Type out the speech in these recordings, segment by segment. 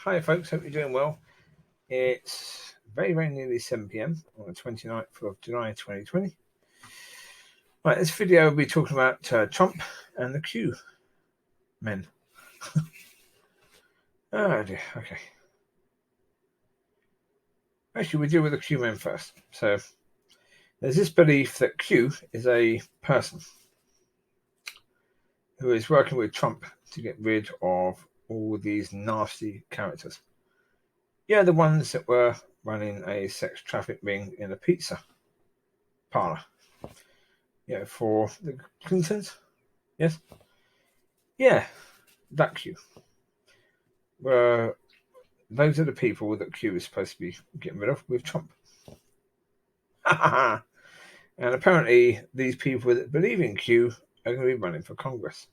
Hi folks, hope you're doing well. It's very, very nearly 7 p.m. on the 29th of July 2020. Right, this video will be talking about Trump and the Q men. Oh dear, okay. Actually, we deal with the Q men first. So, there's this belief that Q is a person who is working with Trump to get rid of all these nasty characters. Yeah, the ones that were running a sex traffic ring in a pizza parlor. Yeah, for the Clintons. Yes? Yeah, that Q. Those are the people that Q is supposed to be getting rid of with Trump. And apparently these people that believe in Q are going to be running for Congress.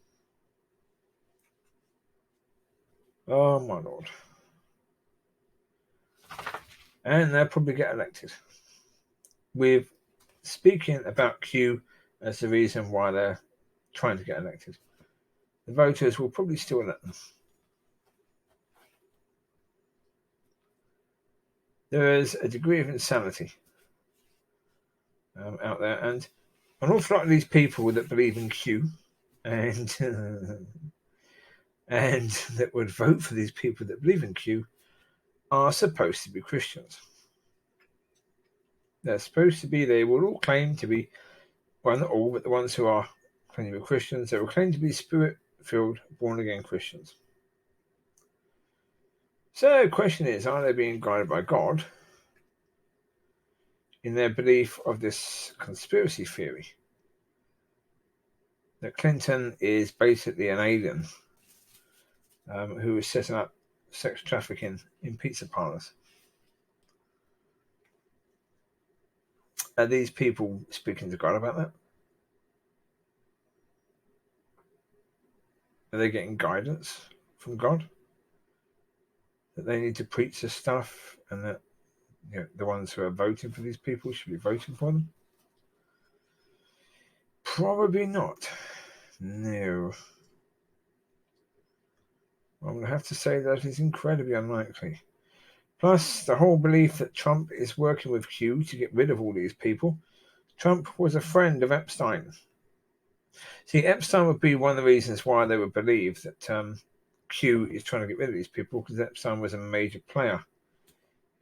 Oh my lord. And they'll probably get elected. With speaking about Q as the reason why they're trying to get elected. The voters will probably still elect them. There is a degree of insanity out there, and an awful lot of these people that believe in Q and and that would vote for these people that believe in Q are supposed to be Christians. They're supposed to be, they will all claim to be, well, not all, but the ones who are claiming to be Christians, they will claim to be spirit-filled, born-again Christians. So the question is, are they being guided by God in their belief of this conspiracy theory that Clinton is basically an alien who is setting up sex trafficking in pizza parlors? Are these people speaking to God about that? Are they getting guidance from God that they need to preach this stuff, and that the ones who are voting for these people should be voting for them? Probably not. No. I'm going to have to say that is incredibly unlikely. Plus, the whole belief that Trump is working with Q to get rid of all these people. Trump was a friend of Epstein. See, Epstein would be one of the reasons why they would believe that Q is trying to get rid of these people, because Epstein was a major player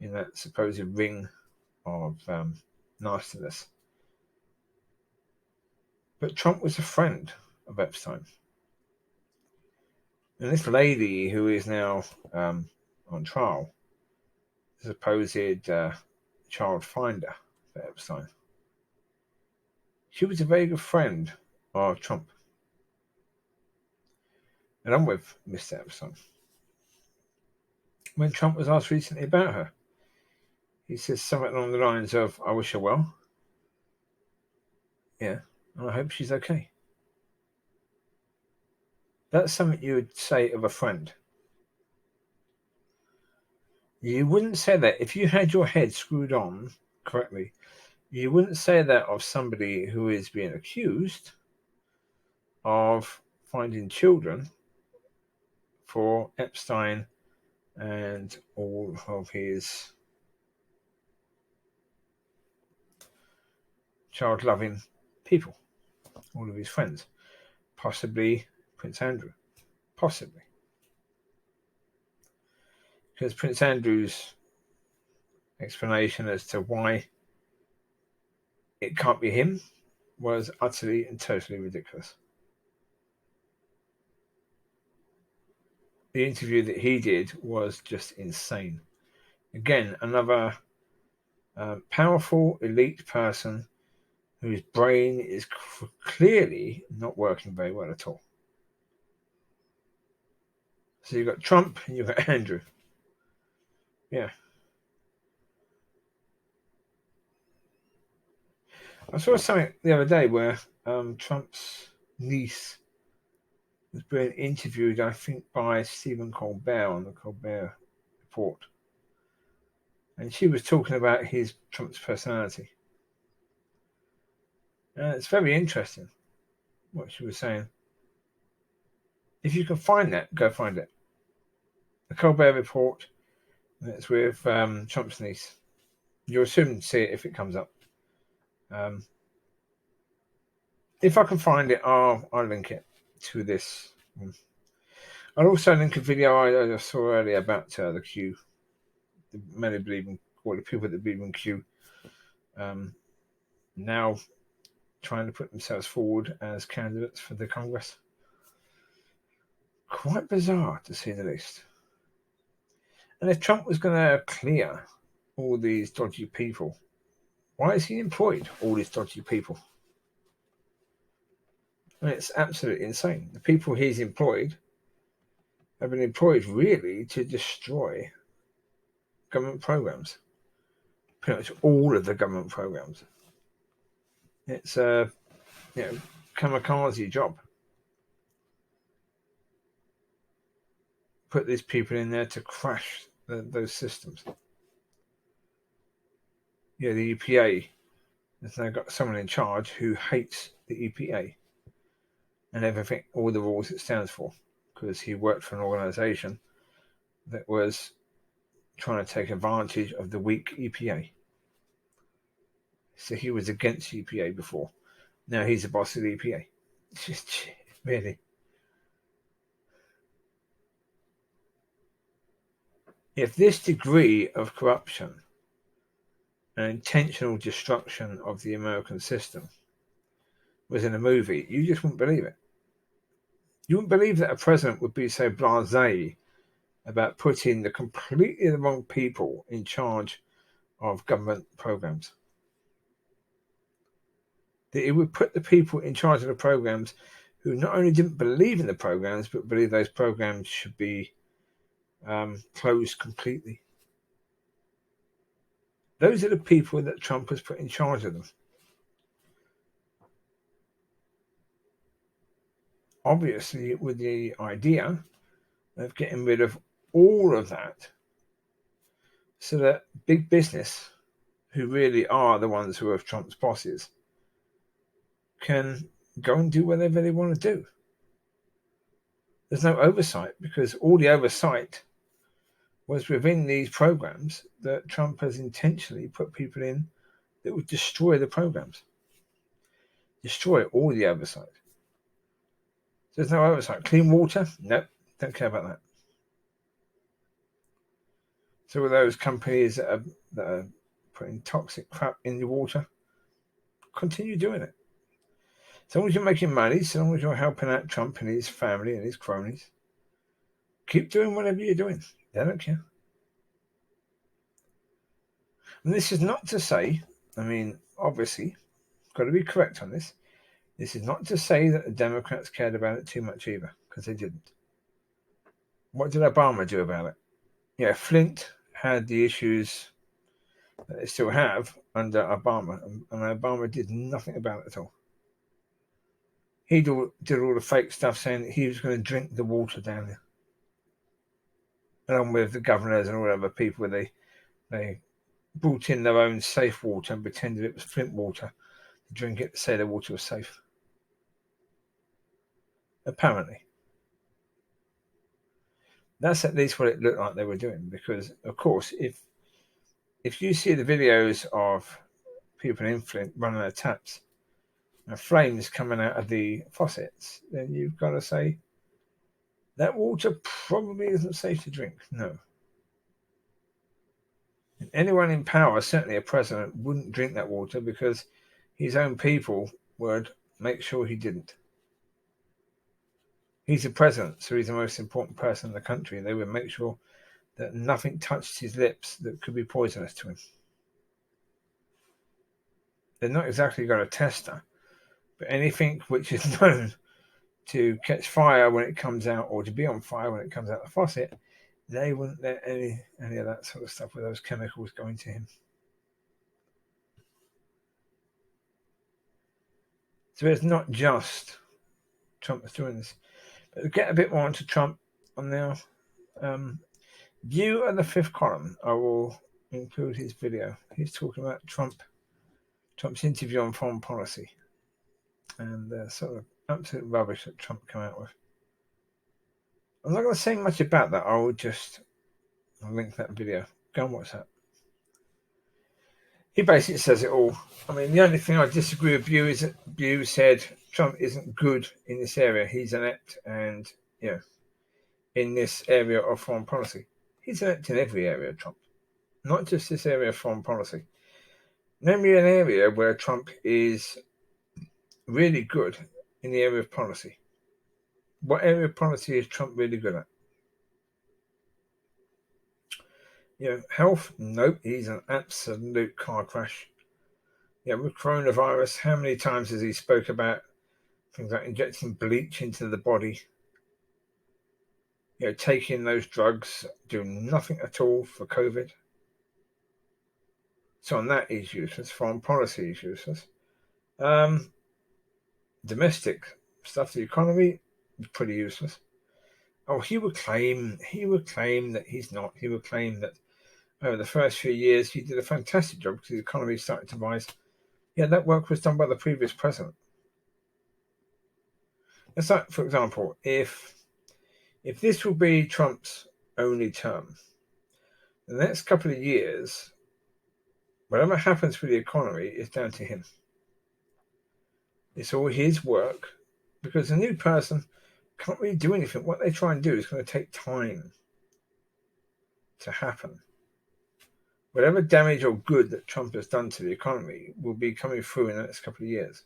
in that supposed ring of nastiness. But Trump was a friend of Epstein. And this lady who is now on trial, the supposed child finder for Epstein, she was a very good friend of Trump. And I'm with Mr. Epstein. When Trump was asked recently about her, he says something along the lines of, "I wish her well. Yeah, and I hope she's okay." That's something you would say of a friend. You wouldn't say that if you had your head screwed on correctly. You wouldn't say that of somebody who is being accused of finding children for Epstein and all of his child-loving people, all of his friends, possibly Prince Andrew, possibly. Because Prince Andrew's explanation as to why it can't be him was utterly and totally ridiculous. The interview that he did was just insane. Again, another powerful elite person whose brain is clearly not working very well at all. So you've got Trump and you've got Andrew. Yeah. I saw something the other day where Trump's niece was being interviewed, I think, by Stephen Colbert on the Colbert Report. And she was talking about Trump's personality. And it's very interesting what she was saying. If you can find that, go find it. The Colbert Report. It's with Trump's niece. You'll soon see it if it comes up. If I can find it, I'll link it to this. I'll also link a video I saw earlier about the Q. The many believing, or the people that believe in Q, now trying to put themselves forward as candidates for the Congress. Quite bizarre, to say the least. And if Trump was going to clear all these dodgy people, why has he employed all these dodgy people? I mean, it's absolutely insane. The people he's employed have been employed really to destroy government programs. Pretty much all of the government programs. It's a kamikaze job. Put these people in there to crash those systems. Yeah, the EPA has now got someone in charge who hates the EPA and everything, all the rules it stands for, because he worked for an organisation that was trying to take advantage of the weak EPA. So he was against EPA before. Now he's the boss of the EPA. It's just really. If this degree of corruption and intentional destruction of the American system was in a movie, you just wouldn't believe it. You wouldn't believe that a president would be so blasé about putting the completely wrong people in charge of government programs. That he would put the people in charge of the programs who not only didn't believe in the programs, but believe those programs should be closed completely. Those are the people that Trump has put in charge of them. Obviously, with the idea of getting rid of all of that so that big business, who really are the ones who are Trump's bosses, can go and do whatever they want to do. There's no oversight, because all the oversight was within these programs that Trump has intentionally put people in that would destroy the programs. Destroy all the oversight. There's no oversight. Clean water? Nope, don't care about that. So with those companies that are putting toxic crap in the water, continue doing it. As long as you're making money, as long as you're helping out Trump and his family and his cronies, keep doing whatever you're doing. They don't care. And this is not to say, I mean, obviously, got to be correct on this. This is not to say that the Democrats cared about it too much either, because they didn't. What did Obama do about it? Yeah, Flint had the issues that they still have under Obama, and Obama did nothing about it at all. He did all the fake stuff saying that he was going to drink the water down there, along with the governors and all other people. They brought in their own safe water and pretended it was Flint water to drink it to say the water was safe. Apparently. That's at least what it looked like they were doing, because, of course, if you see the videos of people in Flint running their taps and flames coming out of the faucets, then you've got to say that water probably isn't safe to drink. No. And anyone in power, certainly a president, wouldn't drink that water because his own people would make sure he didn't. He's the president, so he's the most important person in the country. They would make sure that nothing touched his lips that could be poisonous to him. They're not exactly got a tester, but anything which is known to catch fire when it comes out, or to be on fire when it comes out the faucet, they wouldn't let any of that sort of stuff with those chemicals going to him. So it's not just Trump that's doing this. But to get a bit more into Trump on now, view of the fifth column, I will include his video. He's talking about Trump's interview on foreign policy, and the sort of absolute rubbish that Trump came out with. I'm not going to say much about that. I'll link that video. Go and watch that. He basically says it all. I mean, the only thing I disagree with Bew is that Bew said Trump isn't good in this area. He's inept and, in this area of foreign policy. He's inept in every area, Trump. Not just this area of foreign policy. Name me an area where Trump is really good in the area of policy. What area of policy is Trump really good at? Health? Nope, he's an absolute car crash. With coronavirus, how many times has he spoke about things like injecting bleach into the body? Taking those drugs, doing nothing at all for COVID. So on that, he's useless. Foreign policy is useless. Domestic stuff, the economy, is pretty useless. Oh, he would claim that he's not. He would claim that over the first few years he did a fantastic job because the economy started to rise. Yeah, that work was done by the previous president. It's like, for example, if this will be Trump's only term, the next couple of years, whatever happens with the economy is down to him. It's all his work because a new person can't really do anything. What they try and do is going to take time to happen. Whatever damage or good that Trump has done to the economy will be coming through in the next couple of years.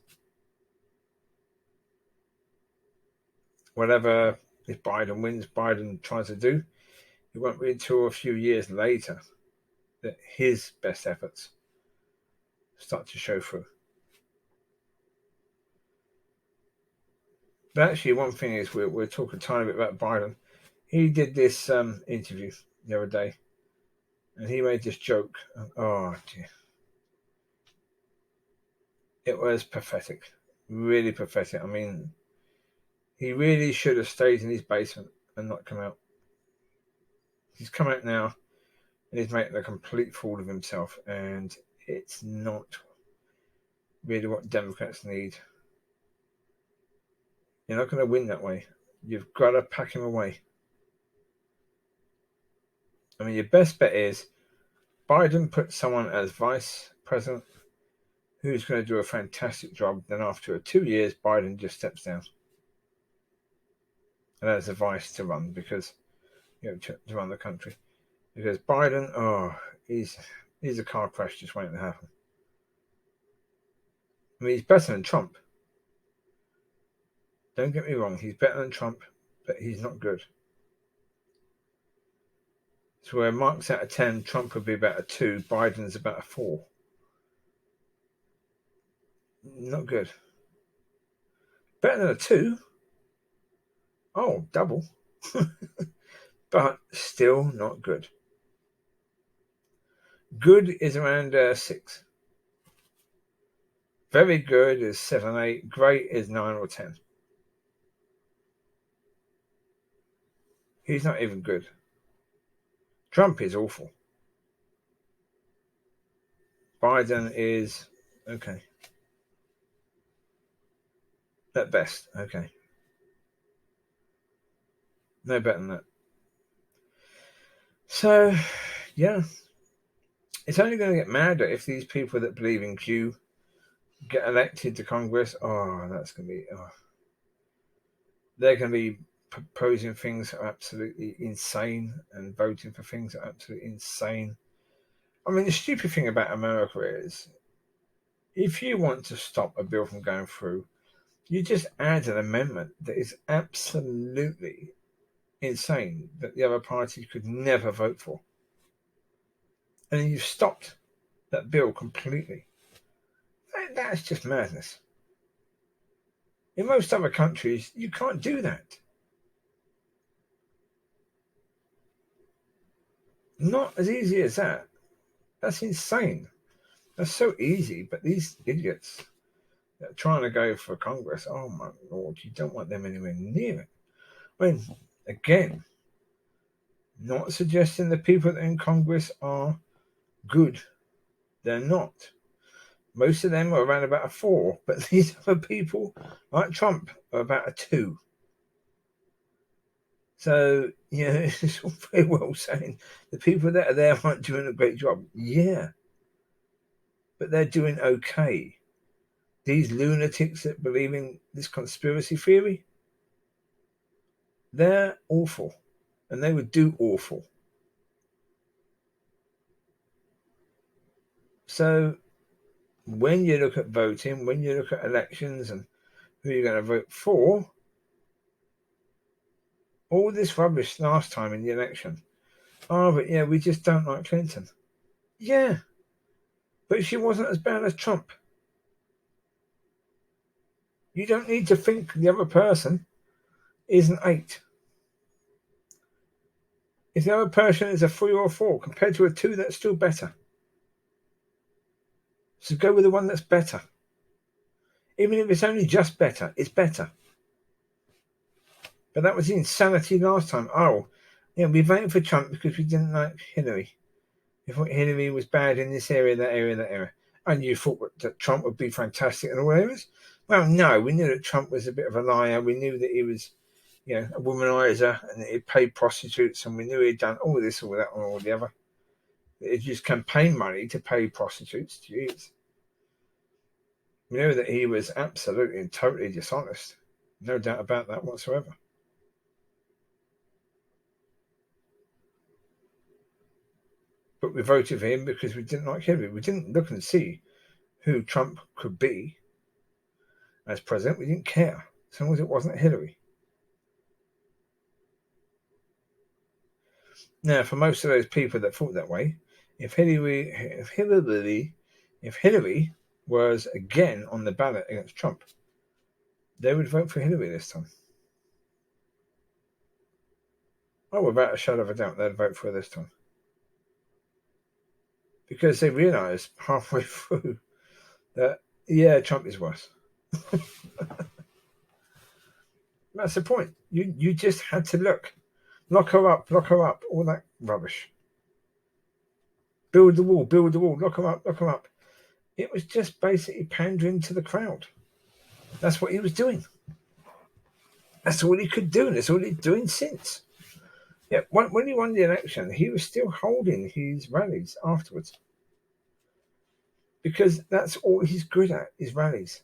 Whatever, if Biden wins, Biden tries to do, it won't be until a few years later that his best efforts start to show through. But actually, one thing is, we're talking a tiny bit about Biden. He did this interview the other day, and he made this joke. Oh, dear. It was pathetic. Really pathetic. I mean, he really should have stayed in his basement and not come out. He's come out now, and he's making a complete fool of himself, and it's not really what Democrats need. You're not going to win that way. You've got to pack him away. I mean, your best bet is Biden puts someone as vice president who's going to do a fantastic job. Then after 2 years, Biden just steps down. And that's a vice to run because, to run the country. Because Biden, he's a car crash just waiting to happen. I mean, he's better than Trump. Don't get me wrong, he's better than Trump, but he's not good. So where Mark's out of 10, Trump would be about a 2, Biden's about a 4. Not good. Better than a 2? Oh, double. But still not good. Good is around 6. Very good is 7, 8. Great is 9 or 10. He's not even good. Trump is awful. Biden is okay. At best, okay. No better than that. So, yeah. It's only going to get madder if these people that believe in Q get elected to Congress. That's going to be... They're going to be proposing things that are absolutely insane and voting for things that are absolutely insane. I mean, the stupid thing about America is if you want to stop a bill from going through, you just add an amendment that is absolutely insane that the other party could never vote for. And then you've stopped that bill completely. That's just madness. In most other countries, you can't do that. Not as easy as that. That's insane. That's so easy, but these idiots that are trying to go for Congress, oh my Lord, you don't want them anywhere near it. I mean, again, not suggesting the people that are in Congress are good. They're not. Most of them are around about a 4, but these other people, like Trump, are about a 2. So, it's all very well saying the people that are there aren't doing a great job. Yeah, but they're doing okay. These lunatics that believe in this conspiracy theory, they're awful, and they would do awful. So when you look at voting, when you look at elections and who you're going to vote for, all this rubbish last time in the election. Oh, but yeah, we just don't like Clinton. Yeah, but she wasn't as bad as Trump. You don't need to think the other person is an 8. If the other person is a 3 or a 4 compared to a 2, that's still better. So go with the one that's better. Even if it's only just better, it's better. But that was the insanity last time. Oh, yeah, we voted for Trump because we didn't like Hillary. We thought Hillary was bad in this area, that area, that area. And you thought that Trump would be fantastic in all areas? Well, no, we knew that Trump was a bit of a liar. We knew that he was, a womanizer and that he paid prostitutes, and we knew he'd done all this, all that, and all the other. He'd used campaign money to pay prostitutes. Jeez. We knew that he was absolutely and totally dishonest. No doubt about that whatsoever. But we voted for him because we didn't like Hillary. We didn't look and see who Trump could be as president. We didn't care, as long as it wasn't Hillary. Now, for most of those people that thought that way, if Hillary was again on the ballot against Trump, they would vote for Hillary this time. Oh, without a shadow of a doubt, they'd vote for her this time. Because they realised halfway through that, yeah, Trump is worse. That's the point. You just had to look. Lock her up, all that rubbish. Build the wall, lock her up. It was just basically pandering to the crowd. That's what he was doing. That's all he could do, and that's all he's doing since. Yeah, when he won the election, he was still holding his rallies afterwards. Because that's all he's good at, is rallies.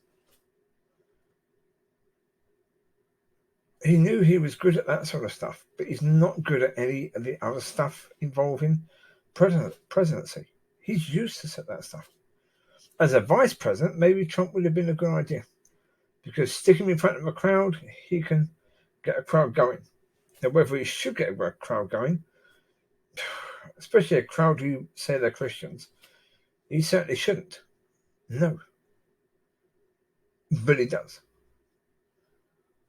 He knew he was good at that sort of stuff, but he's not good at any of the other stuff involving presidency. He's useless at that stuff. As a vice president, maybe Trump would have been a good idea, because sticking him in front of a crowd, he can get a crowd going. Now, whether he should get a crowd going, especially a crowd who say they're Christians, he certainly shouldn't. No. But he does.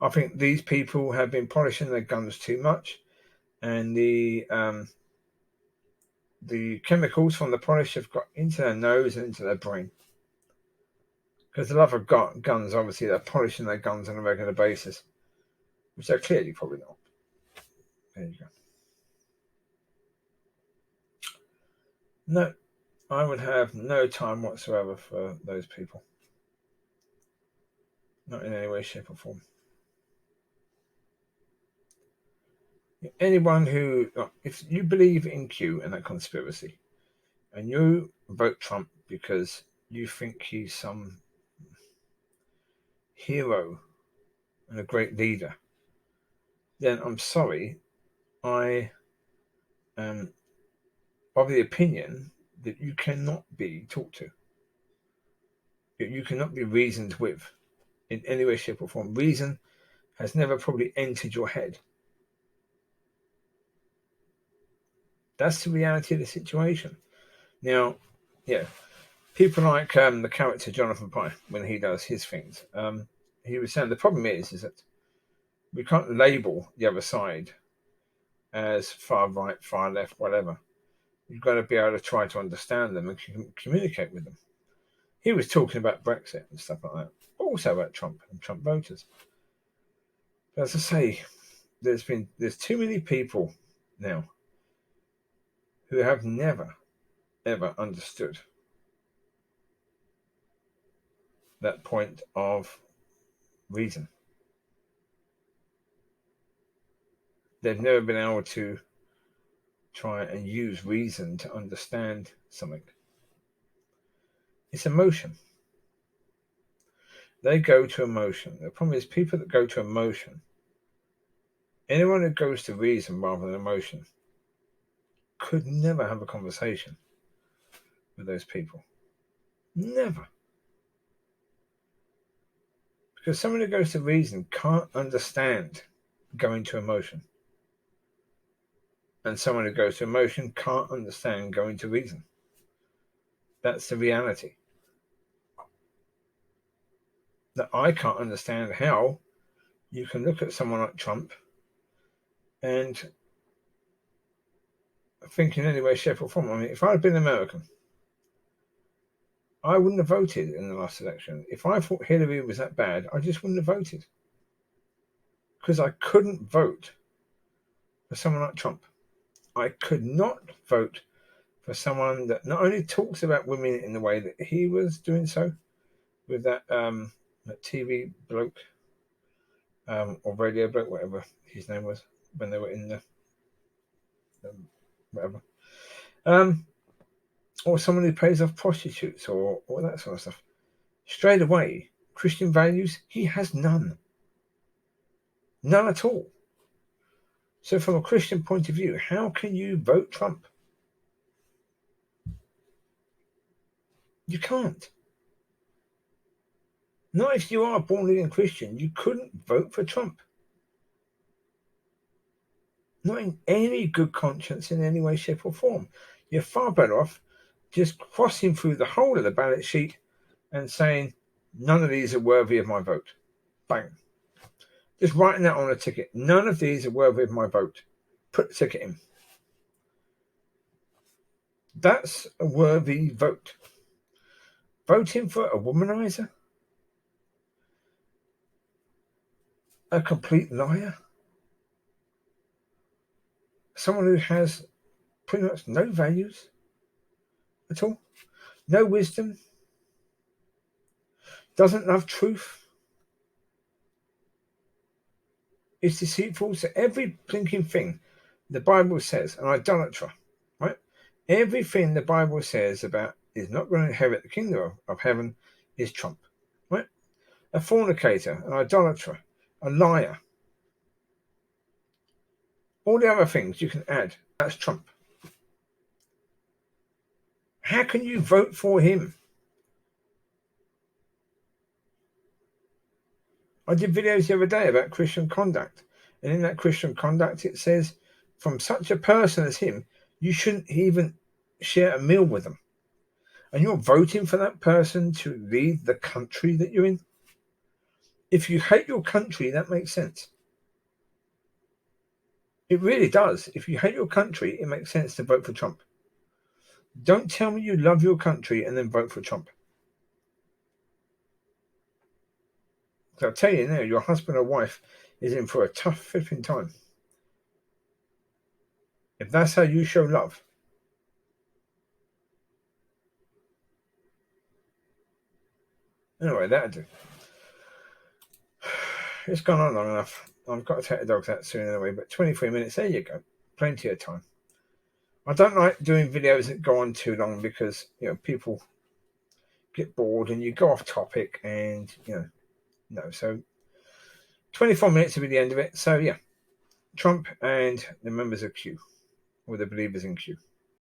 I think these people have been polishing their guns too much, and the chemicals from the polish have got into their nose and into their brain. Because the love of guns, obviously, they're polishing their guns on a regular basis, which they're clearly probably not. There you go. No, I would have no time whatsoever for those people. Not in any way, shape, or form. Anyone who, if you believe in Q and that conspiracy, and you vote Trump because you think he's some hero and a great leader, then I'm sorry, I am of the opinion that you cannot be talked to. You cannot be reasoned with in any way, shape, or form. Reason has never probably entered your head. That's the reality of the situation. Now, yeah, people like the character Jonathan Pye, when he does his things, he was saying the problem is that we can't label the other side as far right, far left, whatever. You've got to be able to try to understand them and communicate with them. He was talking about Brexit and stuff like that, but also about Trump and Trump voters. But as I say, there's too many people now who have never, ever understood that point of reason. They've never been able to try and use reason to understand something. It's emotion. They go to emotion. The problem is people that go to emotion, anyone who goes to reason rather than emotion, could never have a conversation with those people. Never. Because someone who goes to reason can't understand going to emotion. And someone who goes to emotion can't understand going to reason. That's the reality. That I can't understand how you can look at someone like Trump and think in any way, shape, or form. I mean, if I had been American, I wouldn't have voted in the last election. If I thought Hillary was that bad, I just wouldn't have voted. Because I couldn't vote for someone like Trump. I could not vote for someone that not only talks about women in the way that he was doing so, with that TV bloke, or radio bloke, whatever his name was, when they were in the whatever. Or someone who pays off prostitutes or that sort of stuff. Straight away, Christian values, he has none. None at all. So from a Christian point of view, how can you vote Trump? You can't. Not if you are a born-again Christian. You couldn't vote for Trump. Not in any good conscience in any way, shape or form. You're far better off just crossing through the whole of the ballot sheet and saying, none of these are worthy of my vote. Bang. Just writing that on a ticket. None of these are worthy of my vote. Put the ticket in. That's a worthy vote. Voting for a womanizer? A complete liar? Someone who has pretty much no values at all? No wisdom? Doesn't love truth? Is deceitful? So every blinking thing the Bible says, an idolater, right? Everything the Bible says about is not going to inherit the kingdom of heaven is Trump, right? A fornicator, an idolater, a liar. All the other things you can add, that's Trump. How can you vote for him? I did videos the other day about Christian conduct. And in that Christian conduct, it says, from such a person as him, you shouldn't even share a meal with them. And you're voting for that person to lead the country that you're in? If you hate your country, that makes sense. It really does. If you hate your country, it makes sense to vote for Trump. Don't tell me you love your country and then vote for Trump. So I'll tell you now, your husband or wife is in for a tough flipping time. If that's how you show love. Anyway, that'll do. It's gone on long enough. I've got to take the dogs out soon anyway, but 23 minutes, there you go. Plenty of time. I don't like doing videos that go on too long because, people get bored and you go off topic and, no. So 24 minutes will be the end of it. So, yeah, Trump and the members of Q, or the believers in Q.